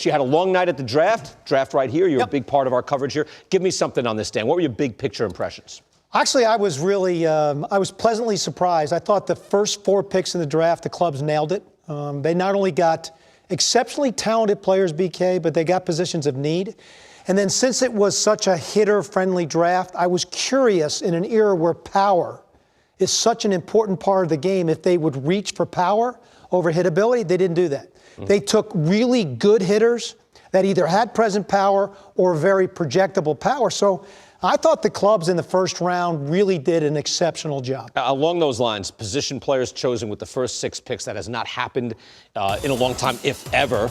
You had a long night at the draft right here. You're a big part of our coverage here. Give me something on this, Dan. What were your big picture impressions? Actually, I was really, I was pleasantly surprised. I thought the first 4 picks in the draft, the Cubs nailed it. They not only got exceptionally talented players, BK, but they got positions of need. And then since it was such a hitter-friendly draft, I was curious in an era where power is such an important part of the game, if they would reach for power over hitability. They didn't do that. They took really good hitters that either had present power or very projectable power. So I thought the Cubs in the first round really did an exceptional job. Along those lines, position players chosen with the first 6 picks, that has not happened in a long time, if ever.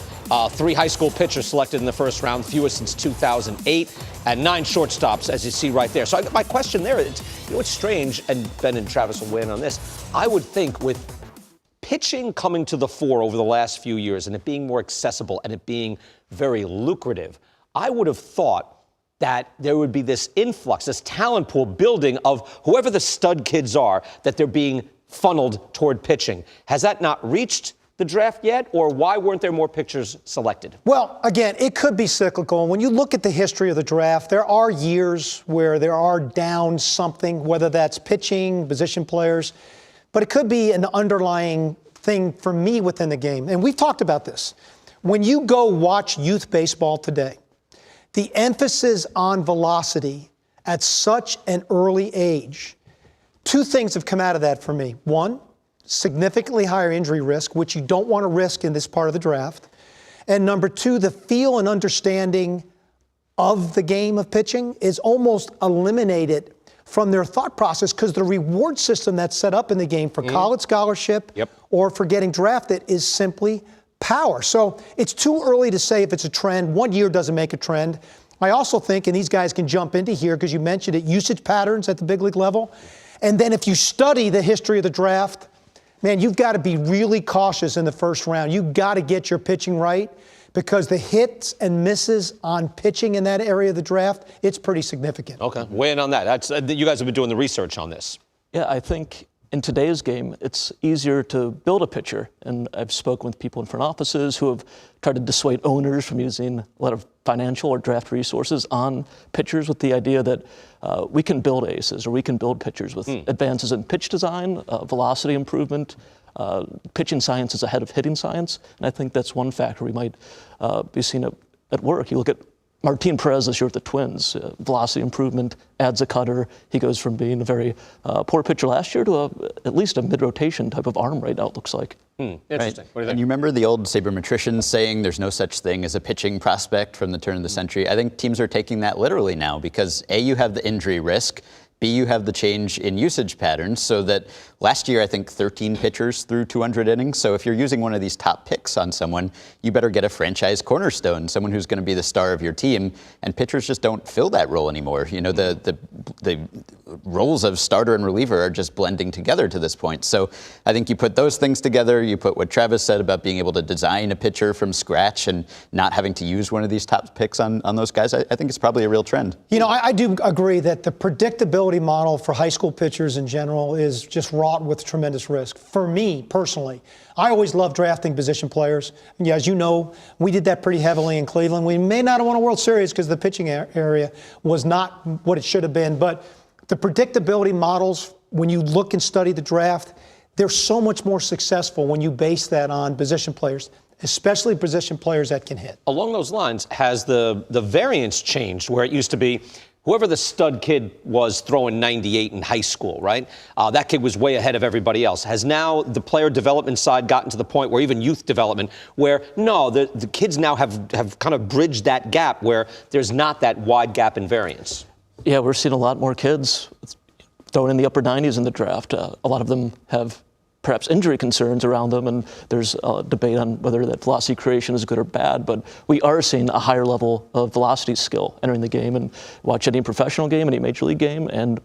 3 high school pitchers selected in the first round, fewest since 2008, and 9 shortstops, as you see right there. So my question there is, what's strange, and Ben and Travis will weigh in on this, I would think with pitching coming to the fore over the last few years and it being more accessible and it being very lucrative, I would have thought that there would be this influx, this talent pool building of whoever the stud kids are, that they're being funneled toward pitching. Has that not reached the draft yet, or why weren't there more pitchers selected? Well, again, it could be cyclical. And when you look at the history of the draft, there are years where there are down something, whether that's pitching, position players, but it could be an underlying thing for me within the game. And we've talked about this. When you go watch youth baseball today, the emphasis on velocity at such an early age, 2 things have come out of that for me. 1, significantly higher injury risk, which you don't want to risk in this part of the draft. And number 2, the feel and understanding of the game of pitching is almost eliminated from their thought process, because the reward system that's set up in the game for college scholarship or for getting drafted is simply power. So it's too early to say if it's a trend. 1 year doesn't make a trend. I also think, and these guys can jump into here because you mentioned it, usage patterns at the big league level. And then if you study the history of the draft, man, you've got to be really cautious in the first round. You've got to get your pitching right, because the hits and misses on pitching in that area of the draft, it's pretty significant. Okay, weigh in on that. That's, you guys have been doing the research on this. Yeah, I think in today's game, it's easier to build a pitcher. And I've spoken with people in front offices who have tried to dissuade owners from using a lot of financial or draft resources on pitchers with the idea that we can build aces, or we can build pitchers with advances in pitch design, velocity improvement. Pitching science is ahead of hitting science, and I think that's one factor we might be seeing at work. You look at Martin Perez this year with the Twins, velocity improvement, adds a cutter. He goes from being a very poor pitcher last year to at least a mid-rotation type of arm right now, it looks like. Interesting. Right. What do you think? And you remember the old sabermetricians saying there's no such thing as a pitching prospect from the turn of the century? I think teams are taking that literally now, because A, you have the injury risk, B, you have the change in usage patterns, so that last year, I think 13 pitchers threw 200 innings. So if you're using one of these top picks on someone, you better get a franchise cornerstone, someone who's going to be the star of your team. And pitchers just don't fill that role anymore. You know, the roles of starter and reliever are just blending together to this point. So I think you put those things together, you put what Travis said about being able to design a pitcher from scratch and not having to use one of these top picks on those guys, I think it's probably a real trend. You know, I do agree that the predictability model for high school pitchers in general is just wrought with tremendous risk. For me, personally, I always love drafting position players. And yeah, as you know, we did that pretty heavily in Cleveland. We may not have won a World Series because the pitching area was not what it should have been. But the predictability models, when you look and study the draft, they're so much more successful when you base that on position players, especially position players that can hit. Along those lines, has the variance changed, where it used to be whoever the stud kid was throwing 98 in high school, right? That kid was way ahead of everybody else. Has now the player development side gotten to the point where even youth development, where no, the kids now have kind of bridged that gap where there's not that wide gap in variance? Yeah, we're seeing a lot more kids throwing in the upper 90s in the draft. A lot of them have perhaps injury concerns around them, and there's a debate on whether that velocity creation is good or bad, but we are seeing a higher level of velocity skill entering the game. And watch any professional game, any major league game, and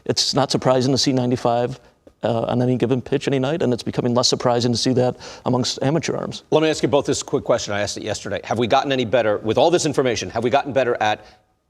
it's not surprising to see 95 on any given pitch any night, and it's becoming less surprising to see that amongst amateur arms. Let me ask you both this quick question. I asked it yesterday. Have we gotten any better, with all this information, have we gotten better at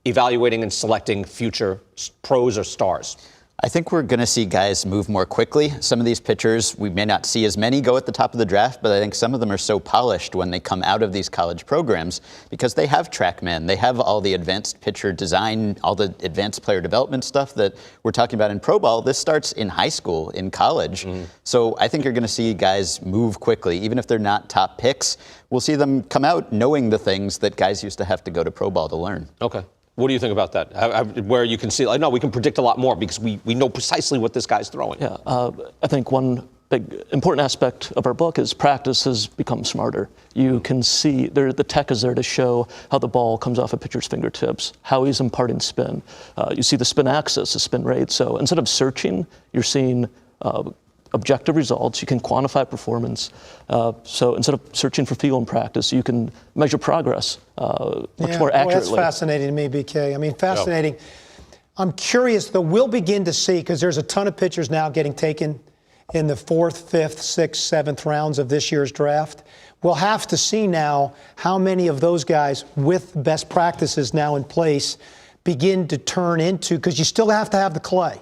evaluating and selecting future pros or stars? I think we're going to see guys move more quickly. Some of these pitchers, we may not see as many go at the top of the draft, but I think some of them are so polished when they come out of these college programs because they have TrackMan, they have all the advanced pitcher design, all the advanced player development stuff that we're talking about in pro ball. This starts in high school, in college. So I think you're going to see guys move quickly, even if they're not top picks. We'll see them come out knowing the things that guys used to have to go to pro ball to learn. Okay. What do you think about that? Where you can see, like, no, we can predict a lot more because we know precisely what this guy's throwing. Yeah, I think one big important aspect of our book is practice has become smarter. You can see the tech is there to show how the ball comes off a pitcher's fingertips, how he's imparting spin. You see the spin axis, the spin rate. So instead of searching, you're seeing objective results. You can quantify performance. So instead of searching for feel in practice, you can measure progress much more accurately. That's fascinating to me, BK. I mean, fascinating. Yeah. I'm curious, though, we'll begin to see, because there's a ton of pitchers now getting taken in the 4th, 5th, 6th, 7th rounds of this year's draft. We'll have to see now how many of those guys with best practices now in place begin to turn into, because you still have to have the clay.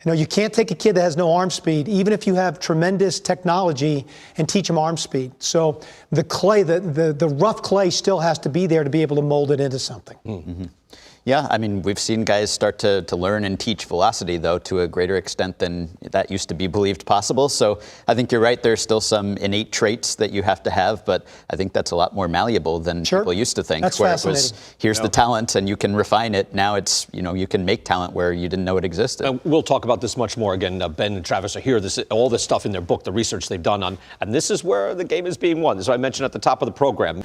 You know, you can't take a kid that has no arm speed, even if you have tremendous technology, and teach him arm speed. So the clay, the rough clay still has to be there to be able to mold it into something. Mm-hmm. Yeah, I mean, we've seen guys start to learn and teach velocity, though, to a greater extent than that used to be believed possible. So I think you're right. There's still some innate traits that you have to have, but I think that's a lot more malleable than people used to think. That's where fascinating. It was, here's the talent, and you can refine it. Now it's, you can make talent where you didn't know it existed. We'll talk about this much more. Again, Ben and Travis are here. All this stuff in their book, the research they've done on, and this is where the game is being won. This is what I mentioned at the top of the program.